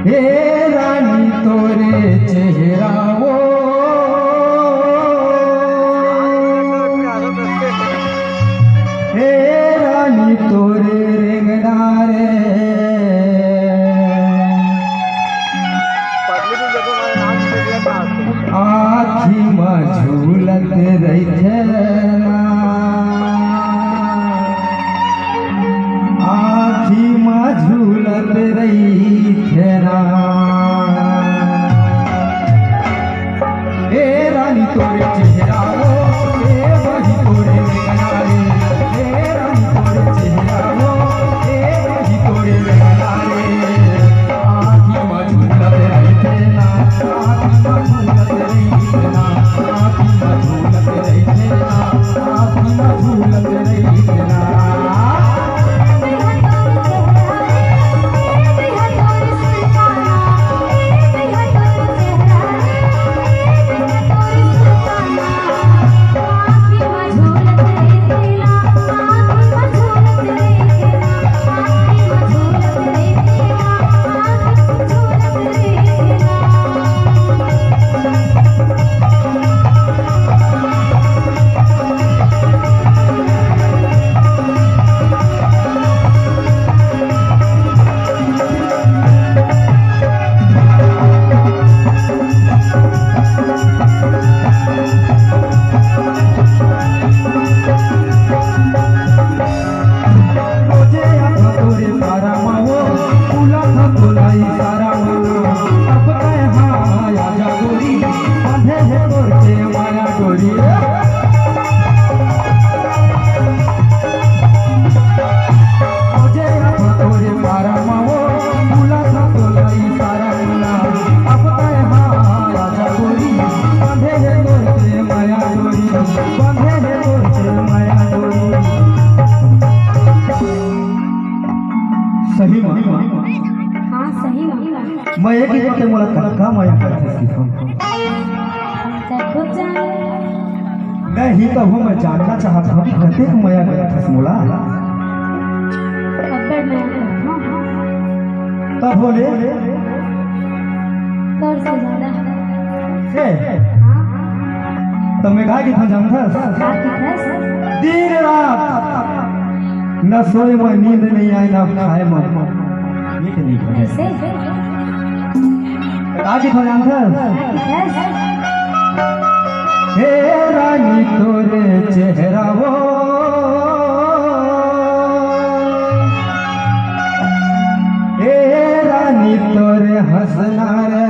हे रानी तोरे चेहरा वो हे रानी तोरे रेंगनारे आखी में झूलत रही आखी में झूलत रही हे रानी तोरे चेहरा वो हे वही तोरे रेंगनारे हे रानी तोरे चेहरा वो हे वही तोरे रेंगनारे आखी में झूलत रही आखी में झूलत रही आखी में झूलत रही आखी में झूलत रही सही हाँ सही मैं एक ही बात मोला कक्का माया करते सीखो खुद जान मैं ही तो हूँ मैं जानना चाहता हूँ कहते को माया करते मोला अब्बर मैं तब बोले तोर से ज्यादा है तो मैं कहा कि था जानता दिन रात न सोए में नींद नहीं आई ना खाए में ये नहीं खाए ऐसे आज ही जानता हे रानी तोरे चेहरा वो हे रानी तोरे हंसना रे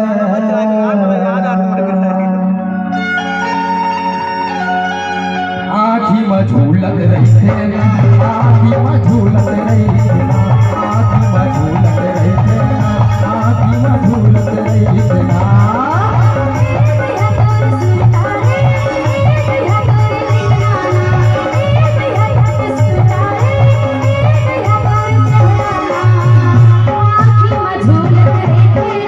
आँखी में झूलत रही थे आँखी में झूलत रही थे आँखी में झूलत रही थे आँखी में झूलत रही थे आँखी में झूलत रही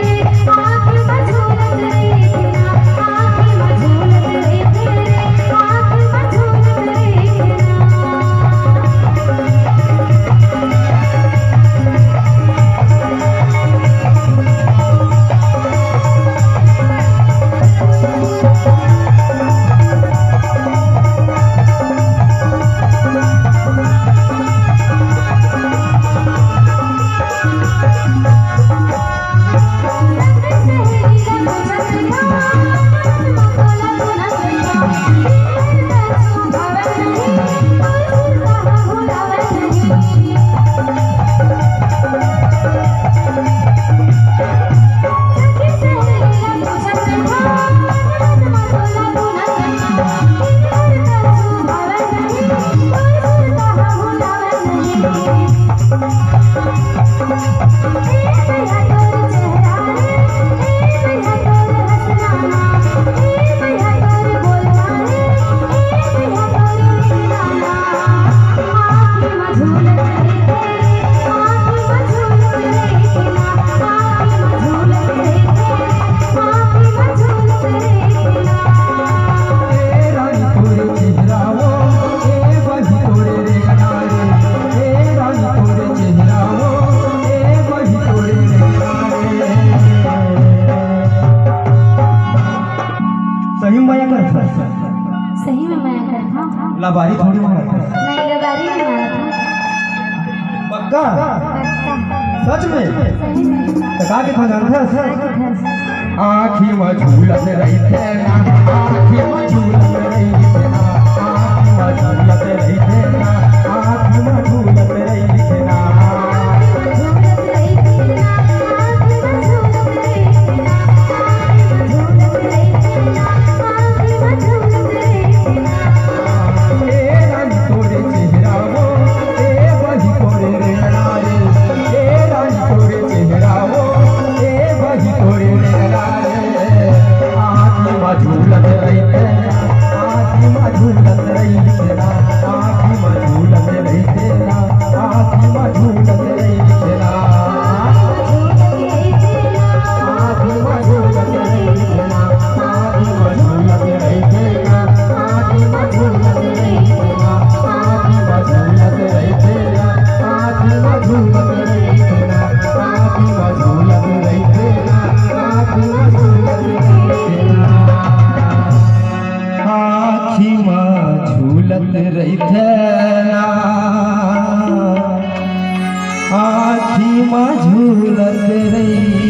लबारी थोड़ी मारा था। नहीं लगारी नहीं मारा था पक्का पक्का सच में सही में तो का के था जानता है घर से आँखी में झूलत रही थे ना आँखी में झूलत रही थे ना आँखी में झूलत रही थे ना आँखी में झूलत रही थे ना झूलत रही थी ना आँख में झूलत रही थी ना झूलत रही थी ना आँख में झूलत रही थी ना ए रानी तोरे चेहरा वो ए वही तोरे रेला रे ए रानी तोरे चेहरा वो ए वही तोरे रेला रे आँखी में झूलत रही थे ना आँखी में झूलत रही थे ना आँखी में झूलत रही थे ना आँखी में झूलत रही थे ना झूलत रही थी ना आँखी में झूलत रही थे ना आँखी में झूलत रही थे ना आँखी में झूलत रही थे ना आँखी में झूलत रही थे ना आँखी में झूलत रही थे ना आँखी में झूलत रही थे ना आँखी में झूलत रही थे ना आँखी में झूलत रही थे ना आँखी में झूलत रही